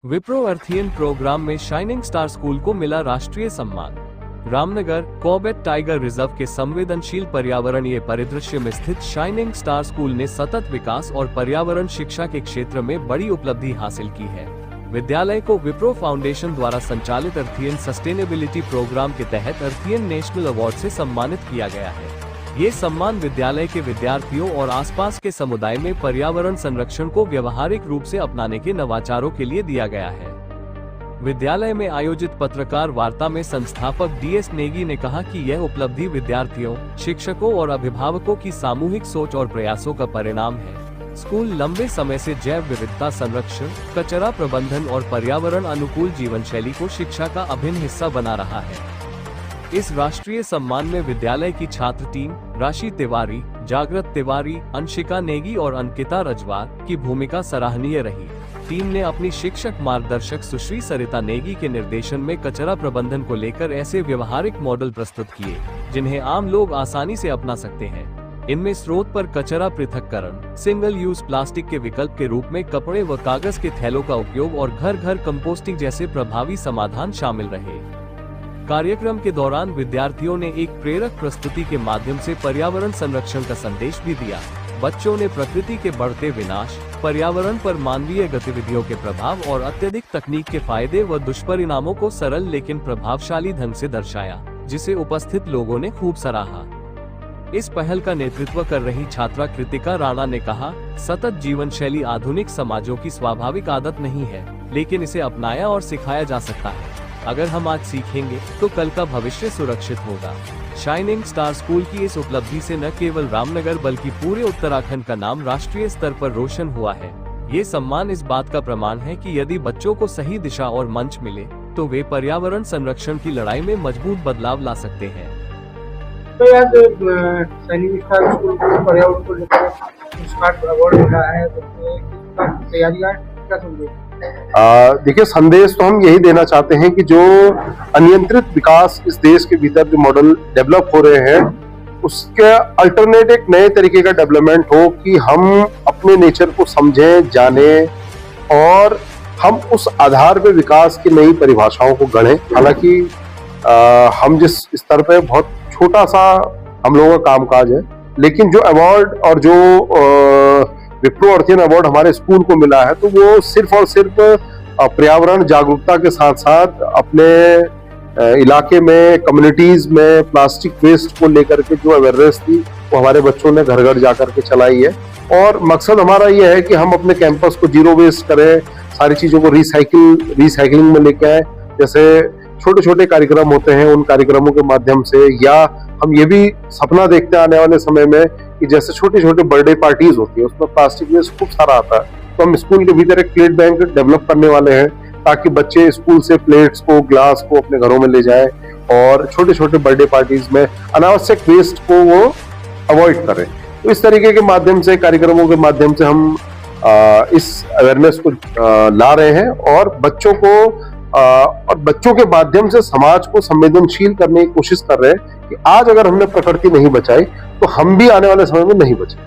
Wipro अर्थियन programme में shining star school को मिला राष्ट्रीय सम्मान। रामनगर कॉर्बेट टाइगर रिजर्व के संवेदनशील पर्यावरणीय परिदृश्य में स्थित शाइनिंग स्टार स्कूल ने सतत विकास और पर्यावरण शिक्षा के क्षेत्र में बड़ी उपलब्धि हासिल की है। विद्यालय को विप्रो फाउंडेशन द्वारा संचालित अर्थियन सस्टेनेबिलिटी प्रोग्राम के तहत अर्थियन नेशनल अवार्ड से सम्मानित किया गया है। ये सम्मान विद्यालय के विद्यार्थियों और आसपास के समुदाय में पर्यावरण संरक्षण को व्यवहारिक रूप से अपनाने के नवाचारों के लिए दिया गया है। विद्यालय में आयोजित पत्रकार वार्ता में संस्थापक DS नेगी ने कहा कि यह उपलब्धि विद्यार्थियों, शिक्षकों और अभिभावकों की सामूहिक सोच और प्रयासों का परिणाम है। स्कूल लंबे समय से जैव विविधता संरक्षण, कचरा प्रबंधन और पर्यावरण अनुकूल जीवन शैली को शिक्षा का अभिन्न हिस्सा बना रहा है। इस राष्ट्रीय सम्मान में विद्यालय की छात्र टीम राशि तिवारी, जागृत तिवारी, अंशिका नेगी और अंकिता रजवार की भूमिका सराहनीय रही। टीम ने अपनी शिक्षक मार्गदर्शक सुश्री सरिता नेगी के निर्देशन में कचरा प्रबंधन को लेकर ऐसे व्यवहारिक मॉडल प्रस्तुत किए जिन्हें आम लोग आसानी से अपना सकते हैं। इनमें स्रोत पर कचरा पृथक्करण, सिंगल यूज प्लास्टिक के विकल्प के रूप में कपड़े व कागज के थैलों का उपयोग और घर घर कंपोस्टिंग जैसे प्रभावी समाधान शामिल रहे। कार्यक्रम के दौरान विद्यार्थियों ने एक प्रेरक प्रस्तुति के माध्यम से पर्यावरण संरक्षण का संदेश भी दिया। बच्चों ने प्रकृति के बढ़ते विनाश, पर्यावरण पर मानवीय गतिविधियों के प्रभाव और अत्यधिक तकनीक के फायदे व दुष्परिणामों को सरल लेकिन प्रभावशाली ढंग से दर्शाया, जिसे उपस्थित लोगों ने खूब सराहा। इस पहल का नेतृत्व कर रही छात्रा कृतिका राणा ने कहा, सतत जीवन शैली आधुनिक समाजों की स्वाभाविक आदत नहीं है, लेकिन इसे अपनाया और सिखाया जा सकता है। अगर हम आज सीखेंगे तो कल का भविष्य सुरक्षित होगा। शाइनिंग स्टार स्कूल की इस उपलब्धि से न केवल रामनगर बल्कि पूरे उत्तराखंड का नाम राष्ट्रीय स्तर पर रोशन हुआ है। ये सम्मान इस बात का प्रमाण है कि यदि बच्चों को सही दिशा और मंच मिले तो वे पर्यावरण संरक्षण की लड़ाई में मजबूत बदलाव ला सकते हैं। तो आज शाइनिंग स्टार स्कूल को पर्यावरण को लेकर अवार्ड मिला है, तो तैयारियां क्या समझे? देखिए, संदेश तो हम यही देना चाहते हैं कि जो अनियंत्रित विकास इस देश के भीतर जो मॉडल डेवलप हो रहे हैं उसके अल्टरनेट एक नए तरीके का डेवलपमेंट हो कि हम अपने नेचर को समझें, जानें और हम उस आधार पे विकास की नई परिभाषाओं को गढ़ें। हालांकि हम जिस स्तर पे बहुत छोटा सा हम लोगों का कामकाज है, लेकिन जो अवार्ड और जो विप्रो अर्थियन अवार्ड हमारे स्कूल को मिला है तो वो सिर्फ और सिर्फ पर्यावरण जागरूकता के साथ साथ अपने इलाके में, कम्युनिटीज में प्लास्टिक वेस्ट को लेकर के जो अवेयरनेस थी वो हमारे बच्चों ने घर घर जाकर के चलाई है। और मकसद हमारा ये है कि हम अपने कैंपस को जीरो वेस्ट करें, सारी चीजों को रिसाइकलिंग में लेके आए। जैसे छोटे छोटे कार्यक्रम होते हैं, उन कार्यक्रमों के माध्यम से, या हम ये भी सपना देखते हैं आने वाले समय में कि जैसे छोटे छोटे बर्थडे पार्टीज होती है उसमें प्लास्टिक वेस्ट खूब सारा आता है, तो हम स्कूल के भीतर एक प्लेट बैंक डेवलप करने वाले हैं ताकि बच्चे स्कूल से प्लेट्स को, ग्लास को अपने घरों में ले जाएं और छोटे छोटे बर्थडे पार्टीज में अनावश्यक वेस्ट को वो अवॉइड करें। तो इस तरीके के माध्यम से, कार्यक्रमों के माध्यम से हम इस अवेयरनेस को ला रहे हैं और बच्चों के माध्यम से समाज को संवेदनशील करने की कोशिश कर रहे हैं कि आज अगर हमने प्रकृति नहीं बचाई तो हम भी आने वाले समय में नहीं बचे।